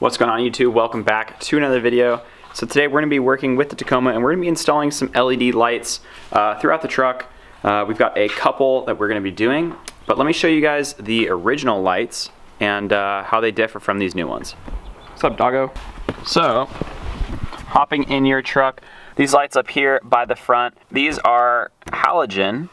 What's going on YouTube? Welcome back to another video. So today we're going to be working with the Tacoma and we're going to be installing some LED lights throughout the truck. We've got a couple that we're going to be doing, but let me show you guys the original lights and how they differ from these new ones. What's up, doggo? So, hopping in your truck, these lights up here by the front, these are halogen.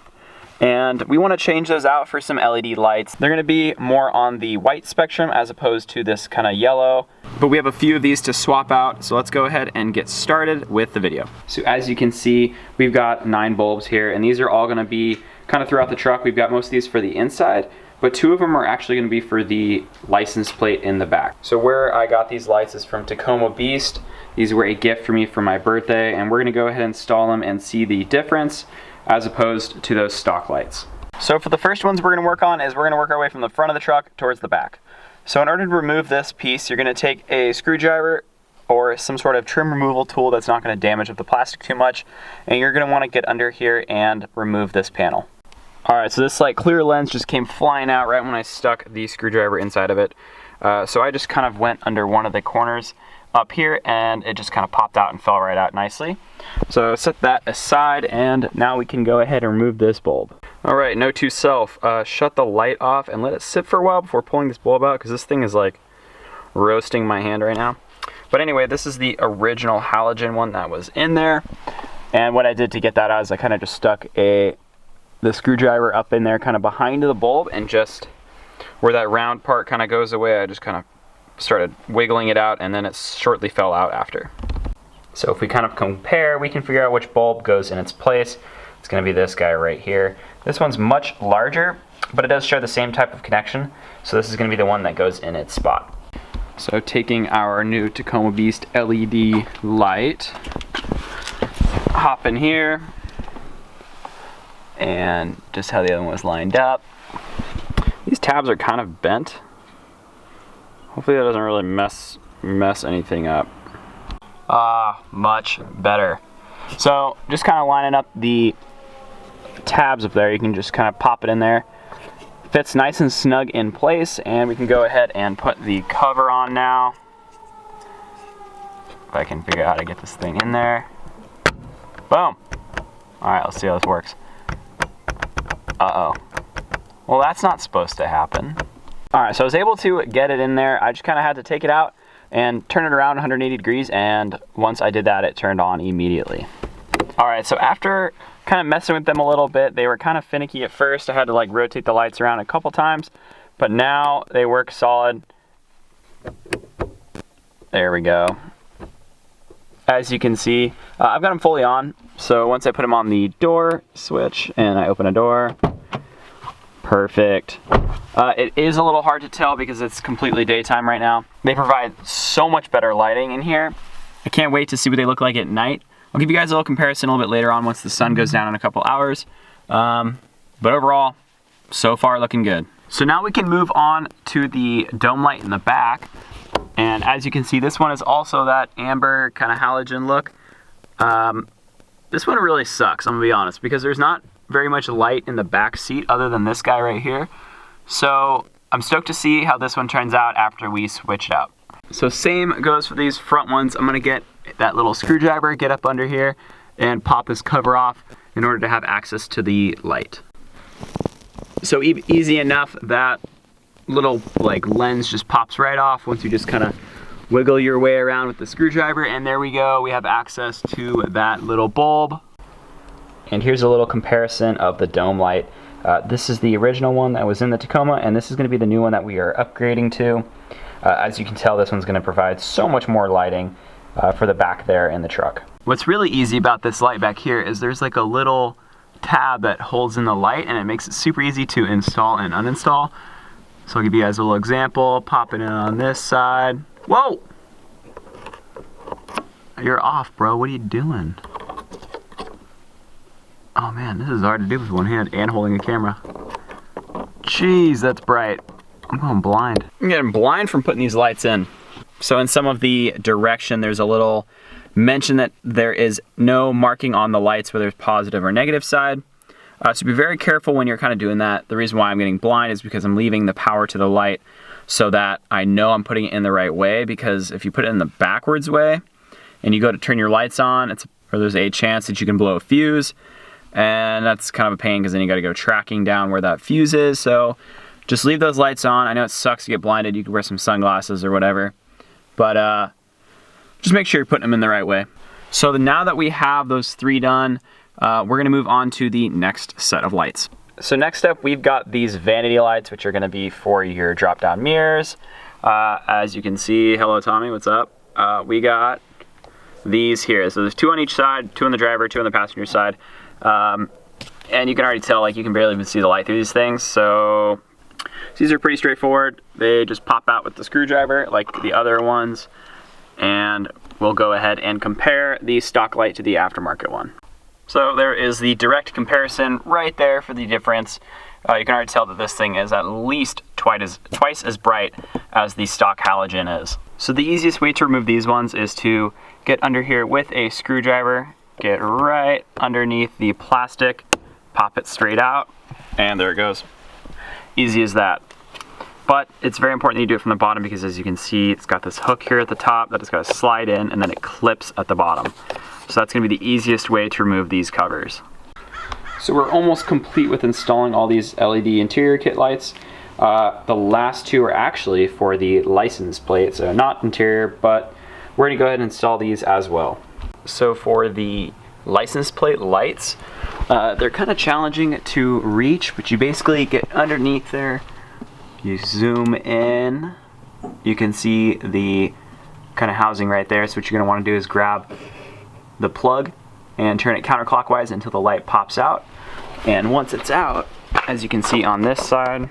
And we want to change those out for some LED lights. They're going to be more on the white spectrum as opposed to this kind of yellow. But we have a few of these to swap out, so let's go ahead and get started with the video. So as you can see, we've got 9 bulbs here, and these are all going to be kind of throughout the truck. We've got most of these for the inside, but 2 of them are actually going to be for the license plate in the back. So where I got these lights is from Tacoma Beast. These were a gift for me for my birthday, and we're going to go ahead and install them and see the difference as opposed to those stock lights. So for the first ones we're going to work on is we're going to work our way from the front of the truck towards the back. So in order to remove this piece, you're going to take a screwdriver or some sort of trim removal tool that's not going to damage up the plastic too much, and you're going to want to get under here and remove this panel. Alright, so this like clear lens just came flying out right when I stuck the screwdriver inside of it. So I just kind of went under one of the corners up here and it just kind of popped out and fell right out nicely. So set that aside and now we can go ahead and remove this bulb. Alright, note to self, shut the light off and let it sit for a while before pulling this bulb out because this thing is like roasting my hand right now. But anyway, this is the original halogen one that was in there, and what I did to get that out is I kind of just stuck the screwdriver up in there kind of behind the bulb, and just where that round part kind of goes away, I just kind of started wiggling it out, and then it shortly fell out after. So if we kind of compare, we can figure out which bulb goes in its place. It's going to be this guy right here. This one's much larger, but it does share the same type of connection, so this is going to be the one that goes in its spot. So taking our new Tacoma Beast LED light, hop in here, and just how the other one was lined up. These tabs are kind of bent. Hopefully that doesn't really mess anything up. Much better. So just kind of lining up the tabs up there, you can just kind of pop it in there. Fits nice and snug in place, and we can go ahead and put the cover on now. If I can figure out how to get this thing in there. Boom. Alright, let's see how this works. Uh-oh. Well, that's not supposed to happen. Alright, so I was able to get it in there. I just kind of had to take it out and turn it around 180 degrees, and once I did that, it turned on immediately. Alright, so after kind of messing with them a little bit, they were kind of finicky at first. I had to like rotate the lights around a couple times, but now they work solid. There we go. As you can see, I've got them fully on, so once I put them on the door switch and I open a door, perfect. It is a little hard to tell because it's completely daytime right now. They provide so much better lighting in here. I can't wait to see what they look like at night. I'll give you guys a little comparison a little bit later on once the sun goes down in a couple hours. But overall, so far looking good. So now we can move on to the dome light in the back. And as you can see, this one is also that amber kind of halogen look. This one really sucks, I'm gonna be honest, because there's not very much light in the back seat other than this guy right here. So I'm stoked to see how this one turns out after we switch it out. So same goes for these front ones. I'm gonna get that little screwdriver, get up under here, and pop this cover off in order to have access to the light. So easy enough, that little like lens just pops right off once you just kind of wiggle your way around with the screwdriver, and there we go, we have access to that little bulb. And here's a little comparison of the dome light. This is the original one that was in the Tacoma, and this is going to be the new one that we are upgrading to. As you can tell, this one's going to provide so much more lighting for the back there in the truck. What's really easy about this light back here is there's like a little tab that holds in the light, and it makes it super easy to install and uninstall. So I'll give you guys a little example. Pop it in on this side. Whoa! You're off, bro. What are you doing? Oh man, this is hard to do with one hand and holding a camera. Jeez, that's bright. I'm going blind. I'm getting blind from putting these lights in. So in some of the direction, there's a little mention that there is no marking on the lights whether it's positive or negative side. So be very careful when you're kind of doing that. The reason why I'm getting blind is because I'm leaving the power to the light so that I know I'm putting it in the right way, because if you put it in the backwards way and you go to turn your lights on, there's a chance that you can blow a fuse, and that's kind of a pain because then you got to go tracking down where that fuse is. So just leave those lights on. I know it sucks to get blinded. You can wear some sunglasses or whatever, but just make sure you're putting them in the right way. So now that we have those 3 done, we're gonna move on to the next set of lights. So next up, we've got these vanity lights, which are gonna be for your drop-down mirrors. As you can see, hello Tommy, what's up? We got these here. So there's 2 on each side, 2 on the driver, 2 on the passenger side. And you can already tell, like, you can barely even see the light through these things. So these are pretty straightforward. They just pop out with the screwdriver like the other ones. And we'll go ahead and compare the stock light to the aftermarket one. So there is the direct comparison right there for the difference. You can already tell that this thing is at least twice as bright as the stock halogen is. So the easiest way to remove these ones is to get under here with a screwdriver, get right underneath the plastic, pop it straight out, and there it goes. Easy as that. But it's very important that you do it from the bottom, because as you can see, it's got this hook here at the top that it's got to slide in, and then it clips at the bottom. So that's going to be the easiest way to remove these covers. So we're almost complete with installing all these LED interior kit lights. The last 2 are actually for the license plate, so not interior, but we're going to go ahead and install these as well. So for the license plate lights, they're kind of challenging to reach, but you basically get underneath there, you zoom in, you can see the kind of housing right there. So what you're going to want to do is grab the plug and turn it counterclockwise until the light pops out. And once it's out, as you can see on this side,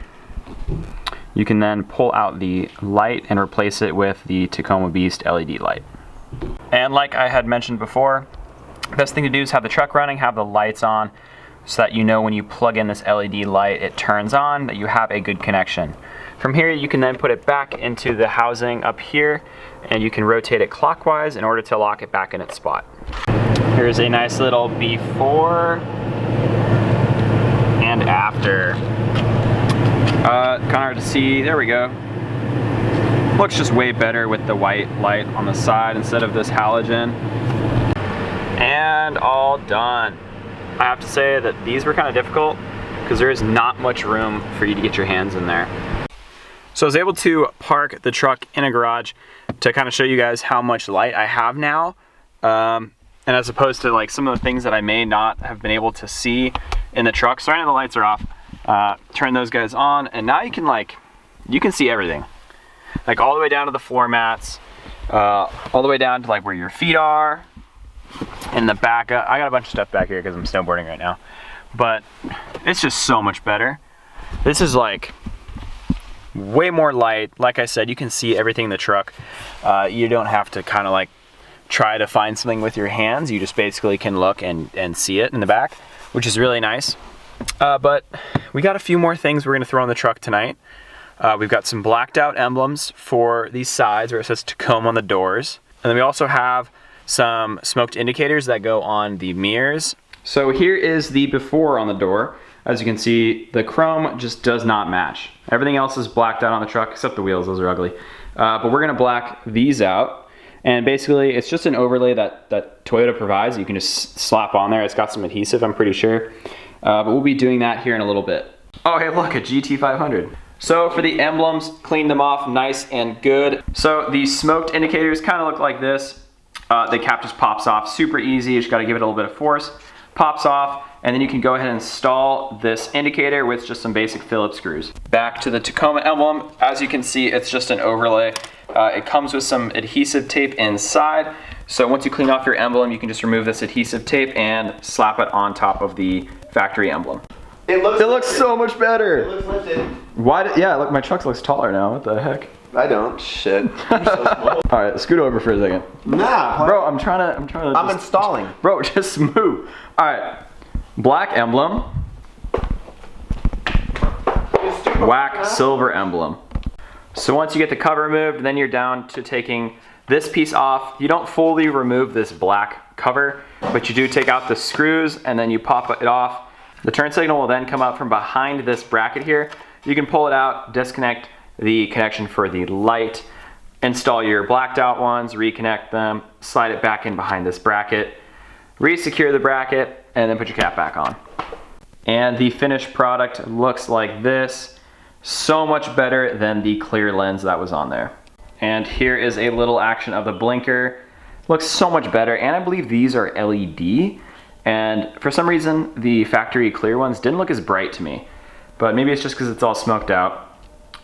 you can then pull out the light and replace it with the Tacoma Beast LED light. And like I had mentioned before, the best thing to do is have the truck running, have the lights on, so that you know when you plug in this LED light, it turns on, that you have a good connection. From here, you can then put it back into the housing up here, and you can rotate it clockwise in order to lock it back in its spot. Here's a nice little before and after. Kind of hard to see, there we go. Looks just way better with the white light on the side instead of this halogen. And all done. I have to say that these were kind of difficult because there is not much room for you to get your hands in there. So I was able to park the truck in a garage to kind of show you guys how much light I have now. And as opposed to like some of the things that I may not have been able to see in the truck. So right now the lights are off. Turn those guys on, and now you can see everything. Like all the way down to the floor mats, all the way down to like where your feet are. In the back, I got a bunch of stuff back here because I'm snowboarding right now. But it's just so much better. This is like way more light. Like I said, you can see everything in the truck. You don't have to kind of like try to find something with your hands. You just basically can look and see it in the back, which is really nice. But we got a few more things we're going to throw on the truck tonight. We've got some blacked out emblems for these sides where it says Tacoma on the doors. And then we also have some smoked indicators that go on the mirrors. So here is the before on the door. As you can see, the chrome just does not match. Everything else is blacked out on the truck except the wheels, those are ugly. But we're gonna black these out. And basically it's just an overlay that Toyota provides. You can just slap on there. It's got some adhesive, I'm pretty sure. But we'll be doing that here in a little bit. Oh, hey, look, a GT500. So for the emblems, clean them off nice and good. So these smoked indicators kind of look like this. The cap just pops off, super easy. You just gotta give it a little bit of force. Pops off, and then you can go ahead and install this indicator with just some basic Phillips screws. Back to the Tacoma emblem. As you can see, it's just an overlay. It comes with some adhesive tape inside. So once you clean off your emblem, you can just remove this adhesive tape and slap it on top of the factory emblem. It looks so much better. It looks lifted. Yeah, look, my truck looks taller now. What the heck? I don't. Shit. You're so small. All right, scoot over for a second. Nah, bro, I'm trying to. I'm installing. Bro, just move. All right, black emblem. Whack silver emblem. So once you get the cover removed, then you're down to taking this piece off. You don't fully remove this black cover, but you do take out the screws and then you pop it off. The turn signal will then come out from behind this bracket here. You can pull it out, disconnect the connection for the light, install your blacked out ones, reconnect them, slide it back in behind this bracket, re-secure the bracket, and then put your cap back on. And the finished product looks like this. So much better than the clear lens that was on there. And here is a little action of the blinker. Looks so much better, and I believe these are LED. And for some reason, the factory clear ones didn't look as bright to me. But maybe it's just because it's all smoked out.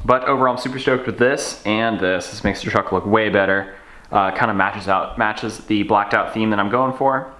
But overall, I'm super stoked with this and this. This makes the truck look way better. Kind of matches the blacked out theme that I'm going for.